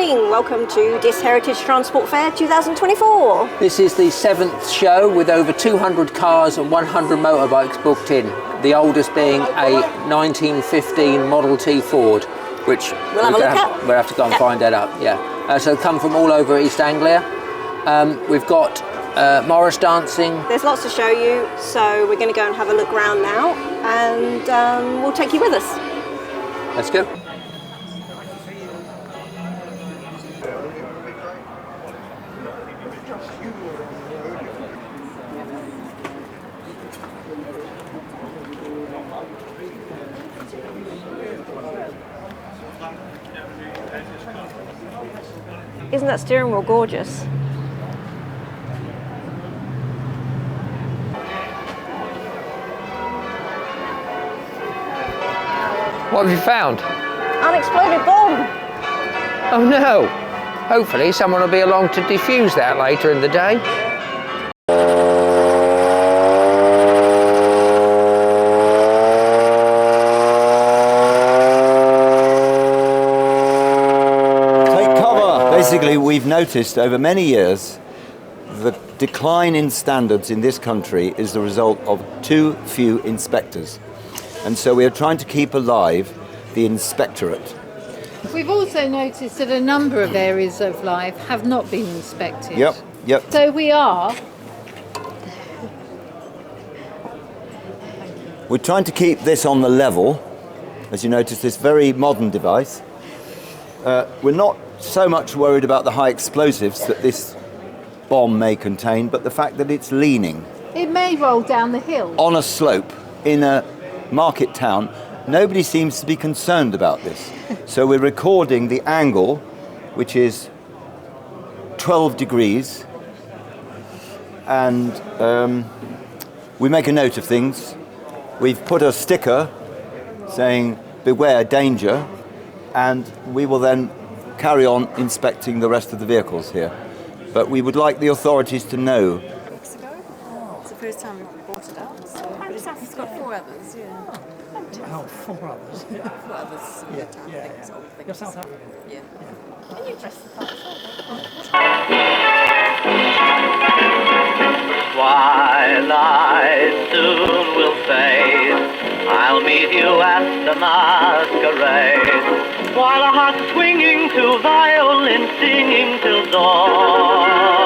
morning, welcome to Diss Heritage Transport Fayre 2024. This is the 7th show with over 200 cars and 100 motorbikes booked in. The oldest being a 1915 Model T Ford, which we'll have to go and find that up. Yeah, so come from all over East Anglia. We've got Morris dancing. There's lots to show you, so we're going to go and have a look around now, and we'll take you with us. Let's go. Isn't that steering wheel gorgeous? What have you found? Unexploded bomb! Oh no! Hopefully someone will be along to defuse that later in the day. Basically, we've noticed over many years the decline in standards in this country is the result of too few inspectors. And so we are trying to keep alive the inspectorate. We've also noticed that a number of areas of life have not been inspected. Yep. So we are. We're trying to keep this on the level. As you notice, this very modern device. We're not so much worried about the high explosives that this bomb may contain, but the fact that it's leaning. It may roll down the hill. On a slope in a market town. Nobody seems to be concerned about this. So we're recording the angle, which is 12 degrees, and we make a note of things. We've put a sticker saying beware danger, and we will then carry on inspecting the rest of the vehicles here. But we would like the authorities to know. Weeks ago. It's the first time we've brought it up. So. But it's got 4 others, yeah. Oh, 4 others. 4 others. Yourself? Yeah. Can you dress the car? Twilight soon will fade. I'll meet you at the masquerade. While our hearts swinging to violin singing till dawn.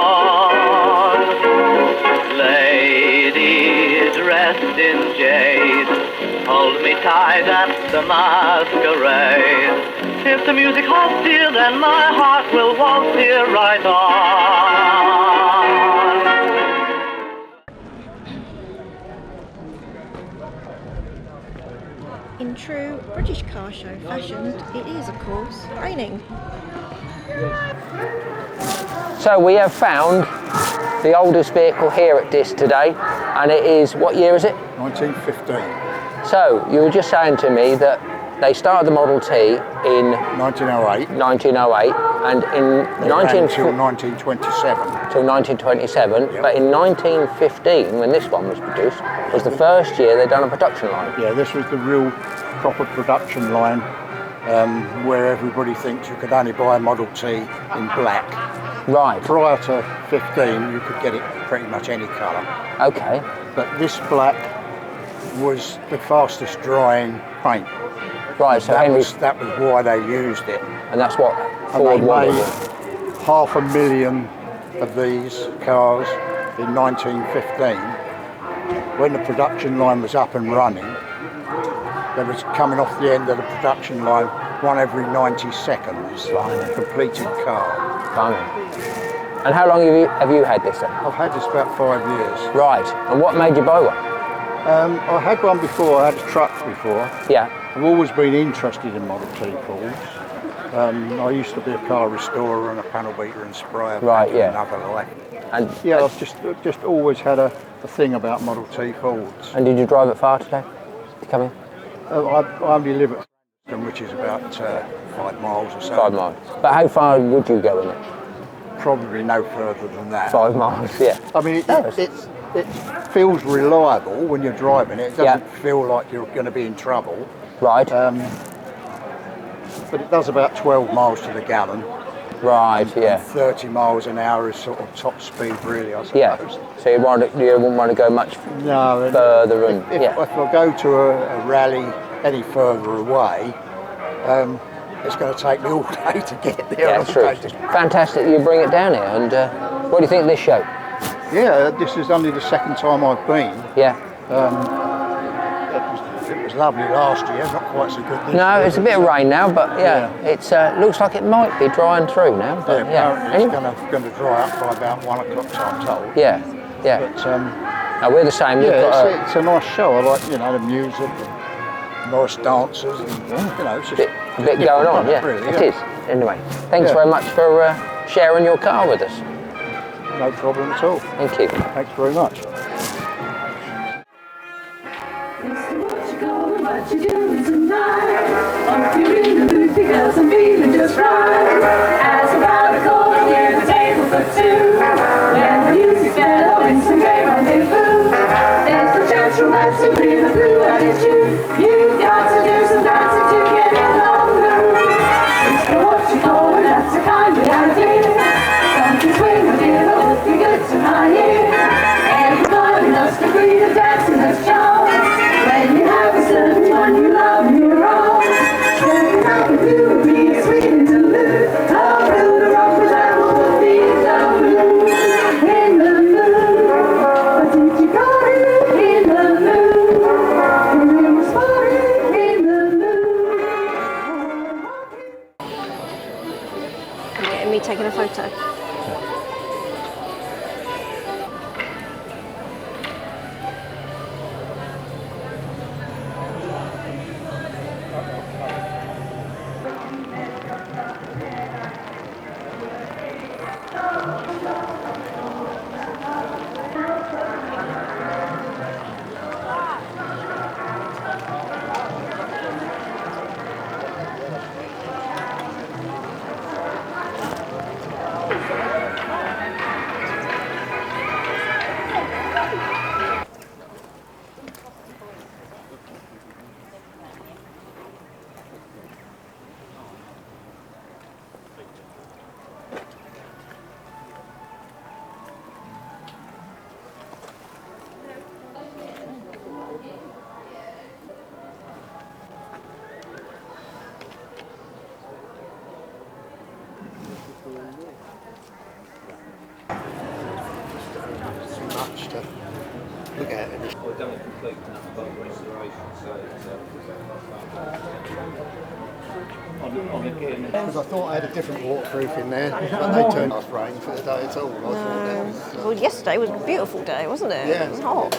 Ladies dressed in jade, hold me tight at the masquerade. If the music halts dear, then my heart will waltz here right on. In true British car show fashion, it is, of course, raining. So we have found the oldest vehicle here at Diss today, and it is, what year is it? 1915. So you were just saying to me that they started the Model T in 1908. 1908, and in until 1927. Till 1927, Yep. But in 1915, when this one was produced, was the first year they'd done a production line. Yeah, this was the real proper production line, where everybody thinks you could only buy a Model T in black. Right. Prior to 15, you could get it pretty much any colour. Okay. But this black was the fastest drying paint. Right, so that was why they used it. And that's what And they Ford wanted. made 500,000 of these cars in 1915. When the production line was up and running, there was coming off the end of the production line one every 90 seconds, a completed car. And how long have you had this then? I've had this about 5 years. Right, and what made you buy one? I had one before, I had a truck before. Yeah. I've always been interested in Model T Fords. I used to be a car restorer and a panel beater and sprayer. Right, yeah. Another life. And yeah, I've just always had a thing about Model T Fords. And did you drive it far today to come in? I only live at Frankston, which is about 5 miles or so. 5 miles. But how far would you go in it? Probably no further than that. 5 miles, yeah. I mean, it feels reliable when you're driving it. It doesn't feel like you're going to be in trouble. Right. But it does about 12 miles to the gallon. Right, and yeah. 30 miles an hour is sort of top speed, really, I suppose. Yeah. So you wouldn't want to go much No, further, and if I go to a rally any further away, it's going to take me all day to get there. yeah, it's true. It's fantastic you bring it down here. And what do you think of this show? Yeah, this is only the second time I've been. Yeah. It was lovely last year, not quite so good this year. No, it's a bit of rain now, but yeah, it's looks like it might be drying through now. But Apparently it's going to dry up by about 1 o'clock, I'm told. Yeah, yeah. But no, we're the same. We've got it's a nice show. I like, the music, and Morris Dancers, and it's just a bit going on. Yeah, really, it is. Anyway, thanks very much for sharing your car with us. No problem at all. Thank you. Thanks very much. What you doing tonight? Are you in the mood because I'm feeling just right? Ask about a corner near the table for two. When the music's mellow and some great rendezvous. There's no chance romantically the blue and it's you've got to do some dancing to get in on the groove. It's what you call that's a kind of reality. Something swing or dear, but looking good tonight. Everybody must agree to dancing has charm. When you have a certain one you love and you're wrong. Turning up and you would be a sweet interlude. I'll build a rock for them all the beats of blue. In the mood, what did you call it? In the mood, when we're sporting in the mood. You're getting me taking a photo. Much to look at it. Because I thought I had a different waterproof in there, but they turned off rain for the day at all. Well, yesterday was a beautiful day, wasn't it? Yeah. It was hot.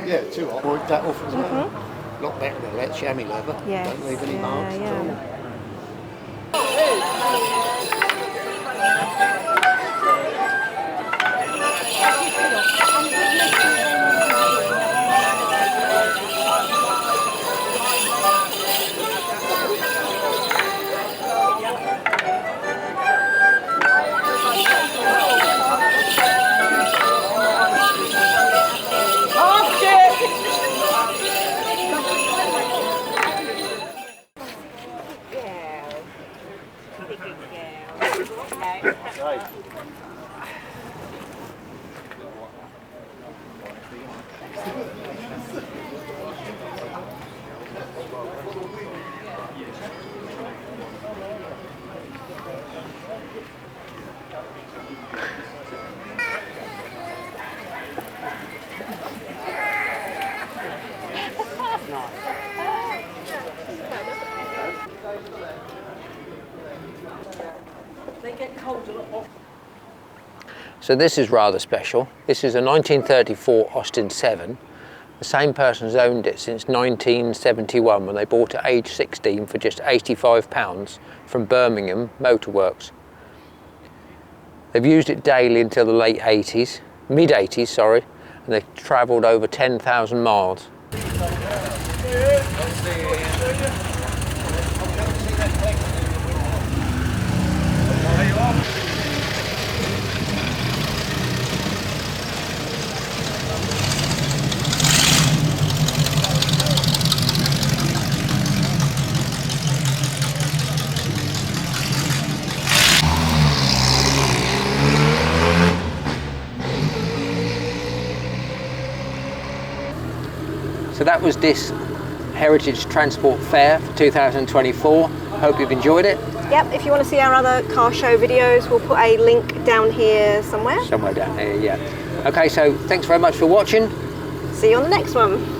Yeah, too hot. Worked that off as well. A lot better than that chamois leather. Yes. Don't leave any marks at all. So this is rather special. This is a 1934 Austin 7. The same person's owned it since 1971 when they bought it age 16 for just £85 from Birmingham Motorworks. They've used it daily until the late 80s, mid 80s, sorry, and they've travelled over 10,000 miles. So that was Diss Heritage Transport Fayre for 2024. Hope you've enjoyed it. Yep, if you want to see our other car show videos, we'll put a link down here somewhere. Somewhere down here, yeah. Okay, so thanks very much for watching. See you on the next one.